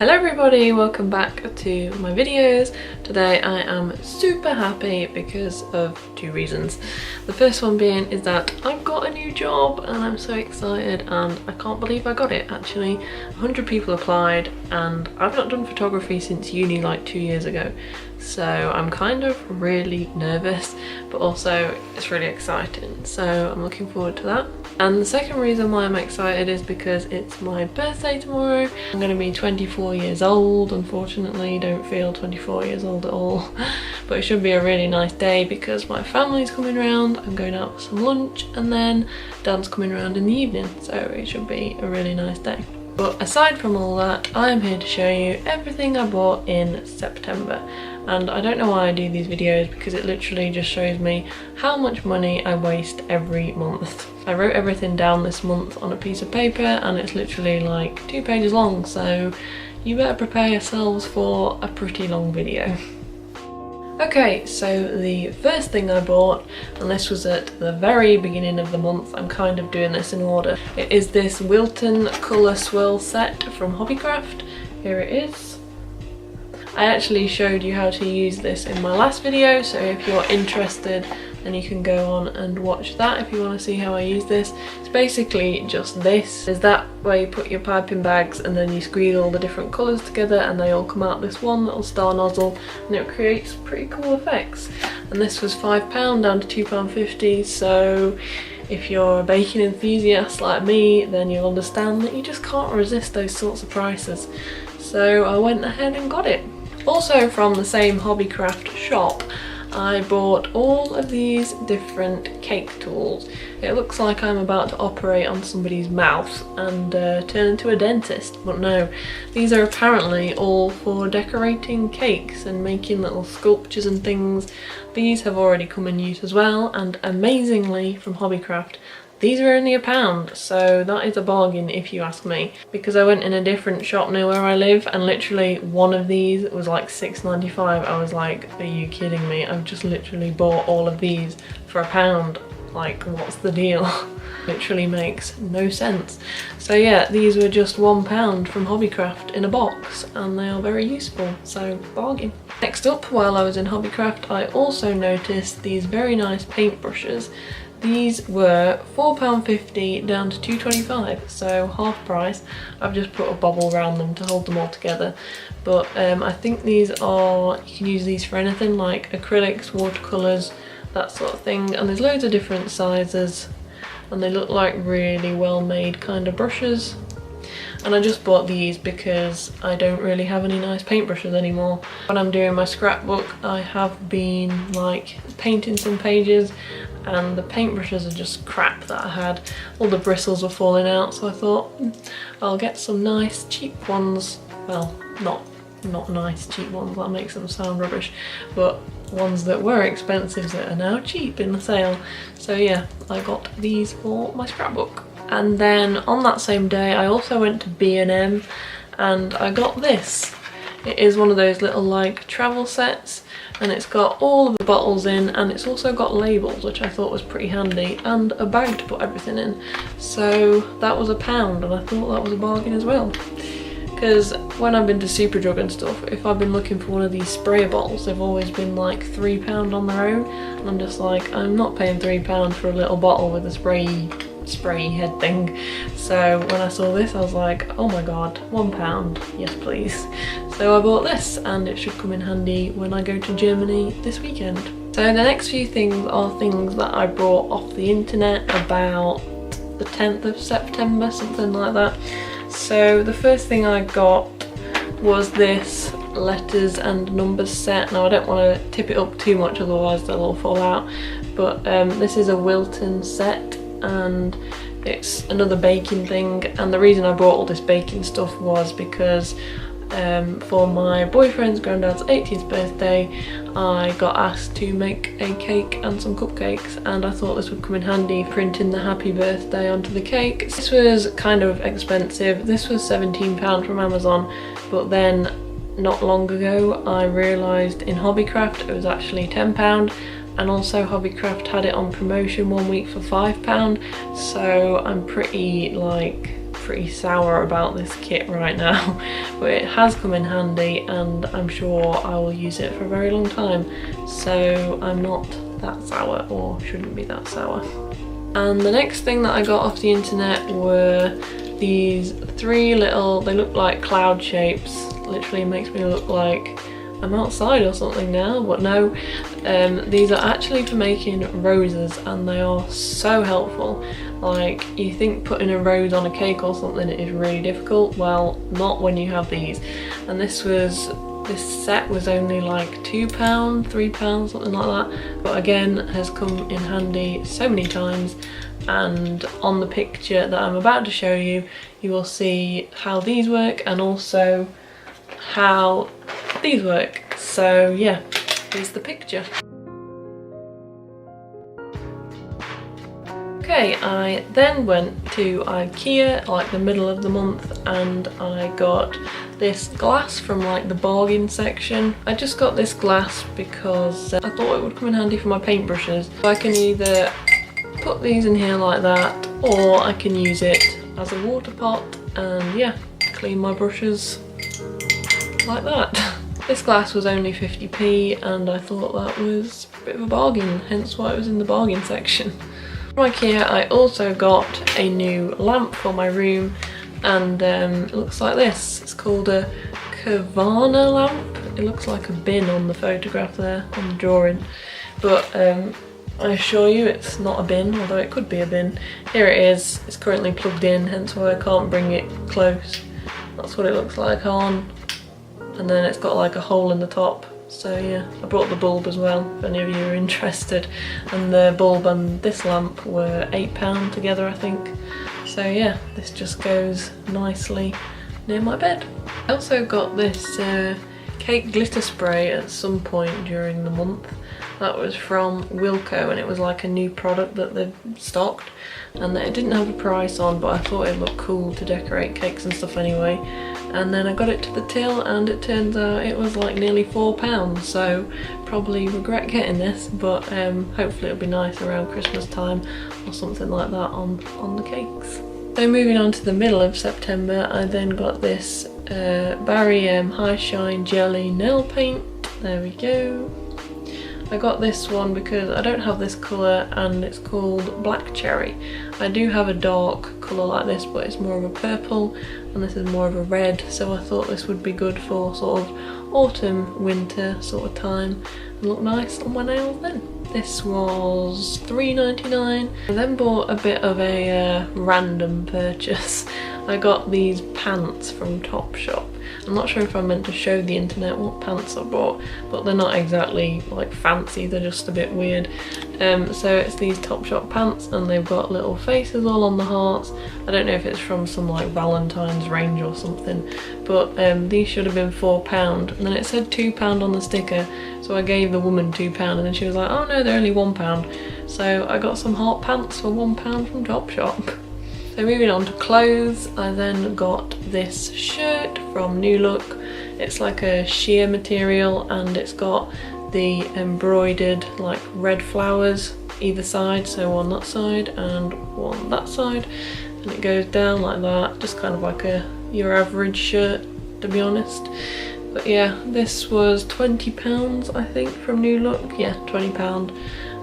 Hello everybody, welcome back to my videos. Today I am super happy because of two reasons. The first one being is that I've got a new job and I'm so excited, and I can't believe I got it actually. 100 people applied and I've not done photography since uni like 2 years ago. So I'm kind of really nervous, but also it's really exciting. So I'm looking forward to that. And the second reason why I'm excited is because it's my birthday tomorrow. I'm going to be 24 years old. Unfortunately, don't feel 24 years old at all. But it should be a really nice day because my family's coming round. I'm going out for some lunch and then Dad's coming round in the evening. So it should be a really nice day. But aside from all that, I'm here to show you everything I bought in September. And I don't know why I do these videos because it literally just shows me how much money I waste every month. I wrote everything down this month on a piece of paper and it's literally like 2 pages long, so you better prepare yourselves for a pretty long video. Okay, so the first thing I bought, and this was at the very beginning of the month, I'm kind of doing this in order. It is this Wilton colour swirl set from Hobbycraft. Here it is. I actually showed you how to use this in my last video, so if you're interested then you can go on and watch that if you want to see how I use this. It's basically just this. There's that where you put your piping bags and then you squeeze all the different colours together and they all come out this one little star nozzle and it creates pretty cool effects. And this was £5 down to £2.50, so if you're a baking enthusiast like me then you'll understand that you just can't resist those sorts of prices. So I went ahead and got it. Also from the same Hobbycraft shop, I bought all of these different cake tools. It looks like I'm about to operate on somebody's mouth and turn into a dentist, but no. These are apparently all for decorating cakes and making little sculptures and things. These have already come in use as well, and amazingly from Hobbycraft, these are only £1, so that is a bargain if you ask me. Because I went in a different shop near where I live and literally one of these was like £6.95. I was like, are you kidding me? I've just literally bought all of these for £1. Like, what's the deal? Literally makes no sense. So yeah, these were just £1 from Hobbycraft in a box and they are very useful, so bargain. Next up, while I was in Hobbycraft, I also noticed these very nice paintbrushes. These were £4.50 down to £2.25, so half price. I've just put a bobble around them to hold them all together. But I think these are, you can use these for anything like acrylics, watercolours, that sort of thing. And there's loads of different sizes and they look like really well made kind of brushes. And I just bought these because I don't really have any nice paintbrushes anymore. When I'm doing my scrapbook, I have been like painting some pages and the paintbrushes are just crap that I had. All the bristles were falling out, so I thought I'll get some nice cheap ones. Well, not nice cheap ones, that makes them sound rubbish, but ones that were expensive that are now cheap in the sale. So yeah, I got these for my scrapbook. And then on that same day I also went to B&M and I got this. It is one of those little like travel sets and it's got all of the bottles in and it's also got labels, which I thought was pretty handy, and a bag to put everything in. So that was £1 and I thought that was a bargain as well. Because when I've been to Superdrug and stuff, if I've been looking for one of these sprayer bottles, they've always been like £3 on their own. And I'm just like, I'm not paying £3 for a little bottle with a spray head thing. So when I saw this I was like, oh my god, £1, yes please. So I bought this and it should come in handy when I go to Germany this weekend. So the next few things are things that I brought off the internet about the 10th of September, something like that. So the first thing I got was this letters and numbers set. Now I don't want to tip it up too much otherwise they'll all fall out, but this is a Wilton set and it's another baking thing. And the reason I brought all this baking stuff was because for my boyfriend's granddad's 80th birthday I got asked to make a cake and some cupcakes, and I thought this would come in handy printing the happy birthday onto the cake. This was kind of expensive. This was £17 from Amazon, but then not long ago I realised in Hobbycraft it was actually £10, and also Hobbycraft had it on promotion 1 week for £5, so I'm pretty like pretty sour about this kit right now, but it has come in handy and I'm sure I will use it for a very long time, so I'm not that sour, or shouldn't be that sour. And the next thing that I got off the internet were these 3 little, they look like cloud shapes, literally makes me look like I'm outside or something now, but no. These are actually for making roses and they are so helpful. Like, you think putting a rose on a cake or something is really difficult, well, not when you have these. And this set was only like £2, £3, something like that, but again has come in handy so many times. And on the picture that I'm about to show you, you will see how these work and also how these work. So yeah, here's the picture. Okay, I then went to IKEA like the middle of the month and I got this glass from like the bargain section. I just got this glass because I thought it would come in handy for my paintbrushes. So I can either put these in here like that, or I can use it as a water pot and yeah, clean my brushes like that. This glass was only 50p and I thought that was a bit of a bargain, hence why it was in the bargain section. From IKEA I also got a new lamp for my room, and it looks like this. It's called a Kavana lamp. It looks like a bin on the photograph there, on the drawing, but I assure you it's not a bin, although it could be a bin. Here it is, it's currently plugged in, hence why I can't bring it close. That's what it looks like on, and then it's got like a hole in the top. So yeah, I brought the bulb as well if any of you are interested, and the bulb and this lamp were £8 together, I think. So yeah, this just goes nicely near my bed. I also got this cake glitter spray at some point during the month. That was from Wilko and it was like a new product that they've stocked, and it didn't have a price on, but I thought it looked cool to decorate cakes and stuff anyway. And then I got it to the till and it turns out it was like nearly £4, so probably regret getting this, but hopefully it'll be nice around Christmas time or something like that on the cakes. So moving on to the middle of September, I then got this Barry High Shine Jelly nail paint. There we go. I got this one because I don't have this colour and it's called Black Cherry. I do have a dark colour like this, but it's more of a purple and this is more of a red, so I thought this would be good for sort of autumn, winter sort of time and look nice on my nails then. This was £3.99. I then bought a bit of a random purchase. I got these pants from Topshop. I'm not sure if I meant to show the internet what pants I bought, but they're not exactly like fancy, they're just a bit weird. So it's these Topshop pants and they've got little faces all on the hearts. I don't know if it's from some like Valentine's range or something, but these should have been £4, and then it said £2 on the sticker, so I gave the woman £2 and then she was like, oh no, they're only £1. So I got some heart pants for £1 from Topshop. So moving on to clothes, I then got this shirt from New Look. It's like a sheer material and it's got the embroidered like red flowers either side, so one that side and one that side, and it goes down like that, just kind of like your average shirt, to be honest. But yeah, this was £20 I think from New Look. Yeah, £20.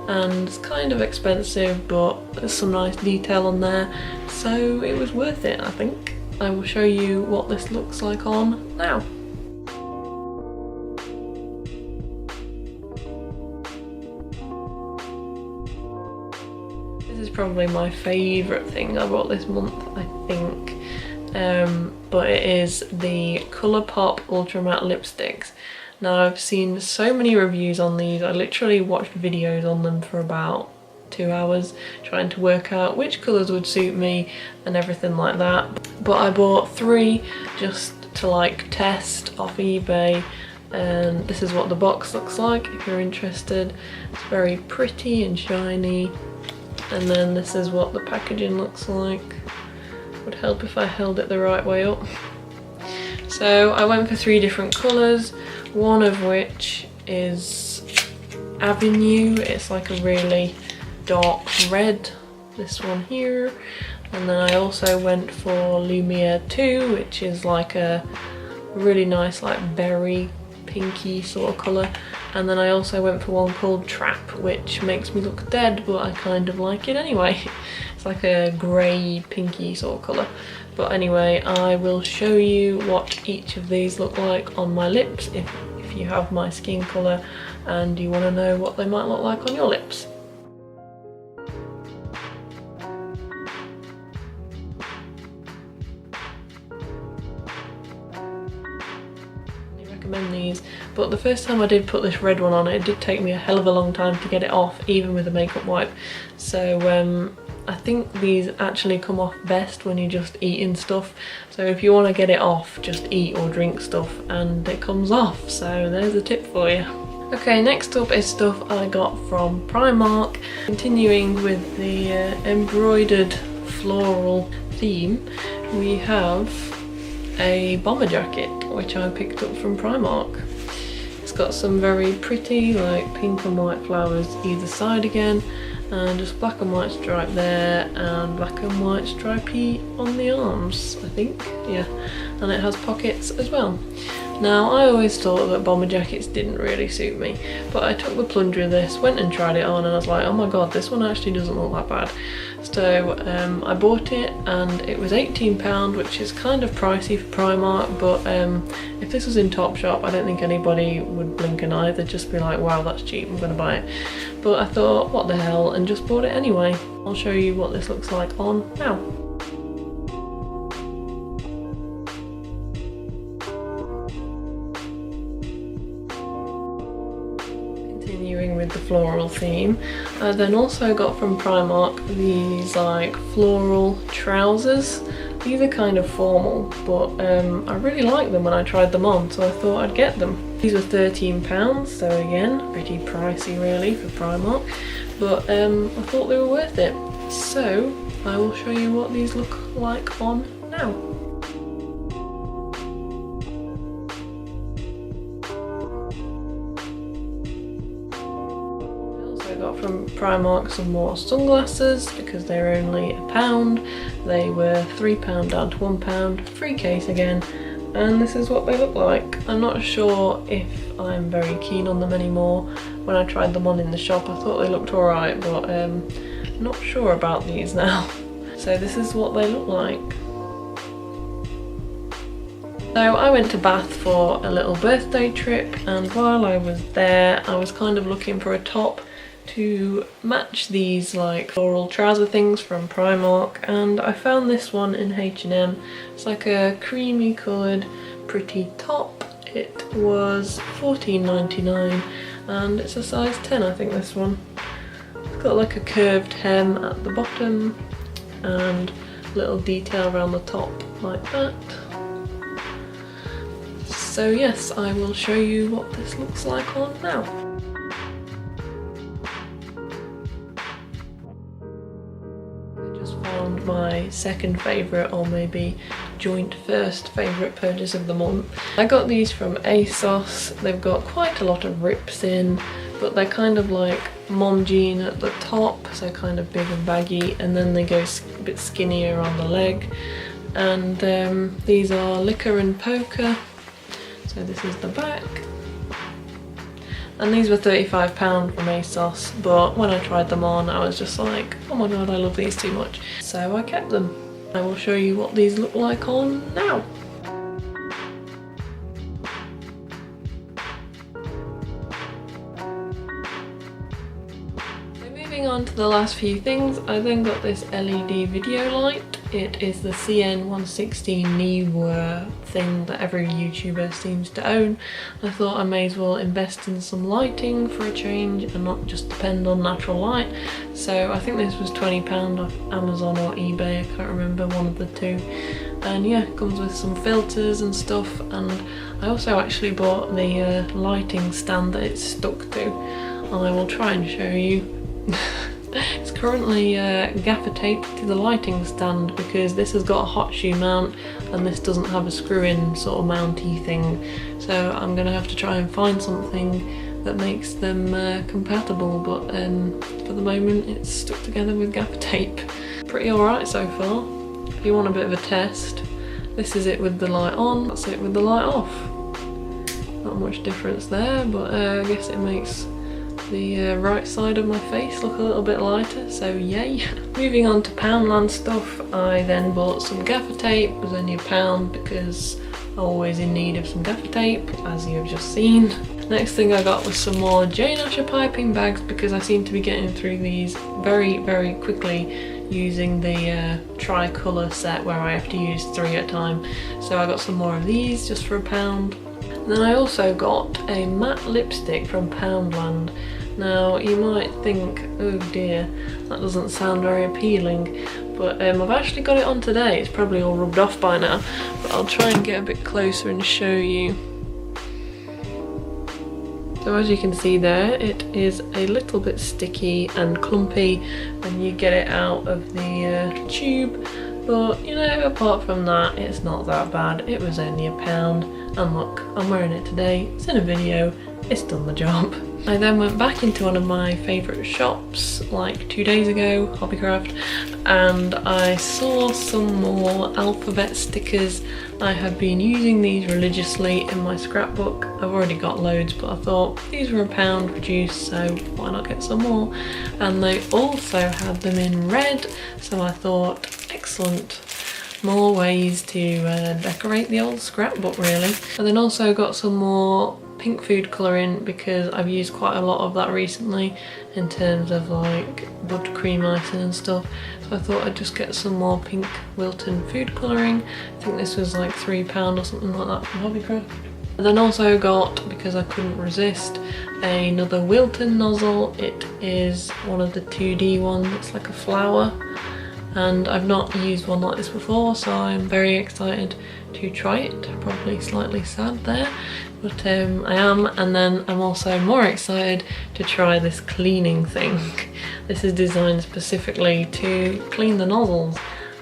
And it's kind of expensive, but there's some nice detail on there, so it was worth it, I think. I will show you what this looks like on now. This is probably my favourite thing I bought this month, I think. But it is the Colourpop Ultra Matte lipsticks. Now I've seen so many reviews on these. I literally watched videos on them for about 2 hours trying to work out which colours would suit me and everything like that. But I bought 3 just to like test off eBay, and this is what the box looks like if you're interested. It's very pretty and shiny, and then this is what the packaging looks like. Would help if I held it the right way up. So I went for 3 different colours, one of which is Avenue. It's like a really dark red, this one here. And then I also went for Lumiere 2, which is like a really nice like berry pinky sort of colour. And then I also went for one called Trap, which makes me look dead, but I kind of like it anyway. It's like a grey pinky sort of colour. But anyway, I will show you what each of these look like on my lips if you have my skin colour and you want to know what they might look like on your lips. Recommend these, but the first time I did put this red one on, it did take me a hell of a long time to get it off, even with a makeup wipe. So I think these actually come off best when you're just eating stuff. So if you want to get it off, just eat or drink stuff and it comes off. So there's a tip for you. Okay, next up is stuff I got from Primark. Continuing with the embroidered floral theme, we have a bomber jacket which I picked up from Primark. It's got some very pretty like pink and white flowers either side again, and just black and white stripe there and black and white stripey on the arms, I think, yeah, and it has pockets as well. Now I always thought that bomber jackets didn't really suit me, but I took the plunge with this, went and tried it on, and I was like, oh my god, this one actually doesn't look that bad. So I bought it and it was £18, which is kind of pricey for Primark, but if this was in Topshop, I don't think anybody would blink an eye. They'd just be like, wow, that's cheap, I'm gonna buy it. But I thought, what the hell, and just bought it anyway. I'll show you what this looks like on now. Continuing with the floral theme, I then also got from Primark these like floral trousers. These are kind of formal, but I really liked them when I tried them on, so I thought I'd get them. These were £13, so again, pretty pricey really for Primark, but I thought they were worth it. So I will show you what these look like on now. Got from Primark some more sunglasses because they were only £1. They were £3 down to £1, free case again, and this is what they look like. I'm not sure if I'm very keen on them anymore. When I tried them on in the shop I thought they looked alright, but not sure about these now. So this is what they look like. So I went to Bath for a little birthday trip, and while I was there I was kind of looking for a top to match these like floral trouser things from Primark, and I found this one in H&M. It's like a creamy coloured pretty top. It was £14.99 and it's a size 10, I think, this one. It's got like a curved hem at the bottom and a little detail around the top like that. So yes, I will show you what this looks like on now. Found my second favourite, or maybe joint first favourite purchase of the month. I got these from ASOS. They've got quite a lot of rips in, but they're kind of like mom jean at the top, so kind of big and baggy, and then they go a bit skinnier on the leg. And these are Liquor and Poker, so this is the back. And these were £35 from ASOS, but when I tried them on I was just like, oh my god, I love these too much. So I kept them. I will show you what these look like on now. So moving on to the last few things, I then got this LED video light. It is the CN160 Neewer thing that every YouTuber seems to own. I thought I may as well invest in some lighting for a change and not just depend on natural light. So I think this was £20 off Amazon or eBay, I can't remember, one of the two. And yeah, it comes with some filters and stuff, and I also actually bought the lighting stand that it's stuck to. I will try and show you. It's currently gaffer taped to the lighting stand because this has got a hot shoe mount and this doesn't have a screw-in sort of mounty thing. So I'm going to have to try and find something that makes them compatible, but for the moment it's stuck together with gaffer tape. pretty alright so far. If you want a bit of a test, this is it with the light on, that's it with the light off. Not much difference there, but I guess it makes the right side of my face look a little bit lighter, so yay. Moving on to Poundland stuff, I then bought some gaffer tape. It was only £1 because I'm always in need of some gaffer tape, as you have just seen. Next thing I got was some more Jane Asher piping bags because I seem to be getting through these very, very quickly using the tricolour set where I have to use 3 at a time. So I got some more of these just for £1. And then I also got a matte lipstick from Poundland. Now you might think, oh dear, that doesn't sound very appealing, but I've actually got it on today. It's probably all rubbed off by now, but I'll try and get a bit closer and show you. So as you can see there, it is a little bit sticky and clumpy when you get it out of the tube, but you know, apart from that, it's not that bad. It was only £1, and look, I'm wearing it today, it's in a video, it's done the job. I then went back into one of my favourite shops like 2 days ago, Hobbycraft, and I saw some more alphabet stickers. I have been using these religiously in my scrapbook. I've already got loads, but I thought these were £1 reduced, so why not get some more? And they also had them in red, so I thought, excellent. More ways to decorate the old scrapbook really. I then also got some more pink food colouring because I've used quite a lot of that recently in terms of like buttercream icing and stuff, so I thought I'd just get some more pink Wilton food colouring. I think this was like £3 or something like that from Hobbycraft. I then also got, because I couldn't resist, another Wilton nozzle. It is one of the 2D ones, it's like a flower, and I've not used one like this before, so I'm very excited to try it. Probably slightly sad there, but I am. And then I'm also more excited to try this cleaning thing. This is designed specifically to clean the nozzles,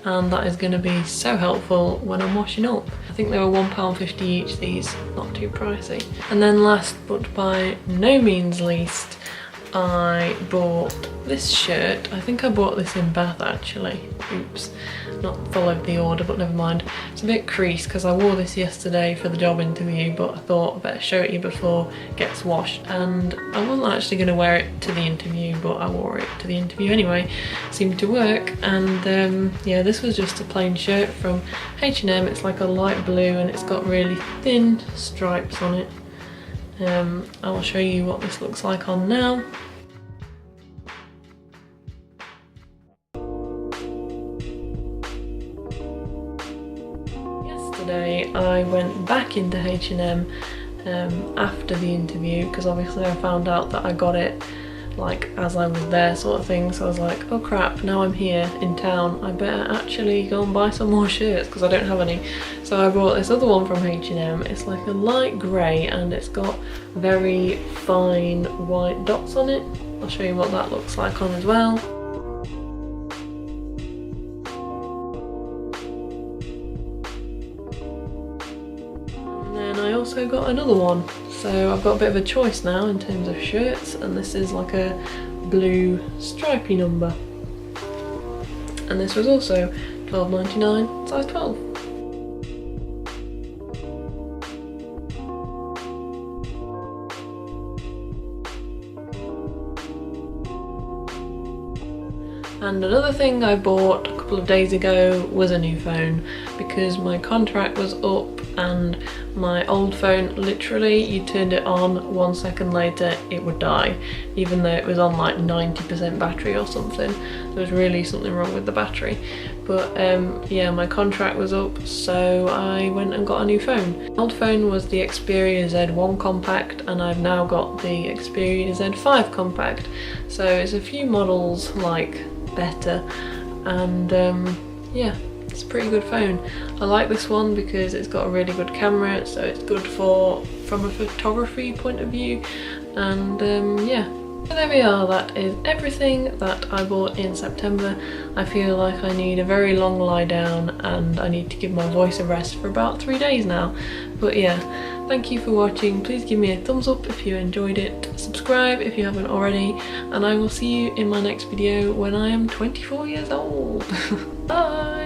and that is going to be so helpful when I'm washing up. I think they were £1.50 each, these, not too pricey. And then last but by no means least, I bought this shirt. I think I bought this in Bath actually. Oops, not followed the order, but never mind. It's a bit creased because I wore this yesterday for the job interview, but I thought I better show it you before it gets washed. And I wasn't actually going to wear it to the interview, but I wore it to the interview anyway. Seemed to work. And yeah, this was just a plain shirt from H&M. It's like a light blue and it's got really thin stripes on it. I will show you what this looks like on now. Yesterday I went back into H&M after the interview because obviously I found out that I got it like as I was there sort of thing, so I was like, oh crap, now I'm here in town, I better actually go and buy some more shirts because I don't have any. So I bought this other one from H&M. It's like a light grey and it's got very fine white dots on it. I'll show you what that looks like on as well. And then I also got another one. So I've got a bit of a choice now in terms of shirts, and this is like a blue stripy number. And this was also £12.99, size 12. And another thing I bought a couple of days ago was a new phone because my contract was up and my old phone, literally you turned it on 1 second later it would die, even though it was on like 90% battery or something. There was really something wrong with the battery. But yeah, my contract was up, so I went and got a new phone. My old phone was the Xperia Z1 Compact and I've now got the Xperia Z5 Compact. So it's a few models like better, and yeah, it's a pretty good phone. I like this one because it's got a really good camera, so it's good from a photography point of view, and yeah, So there we are, that is everything that I bought in September. I feel like I need a very long lie down and I need to give my voice a rest for about 3 days now. But yeah, thank you for watching. Please give me a thumbs up if you enjoyed it, subscribe if you haven't already, and I will see you in my next video when I am 24 years old. Bye!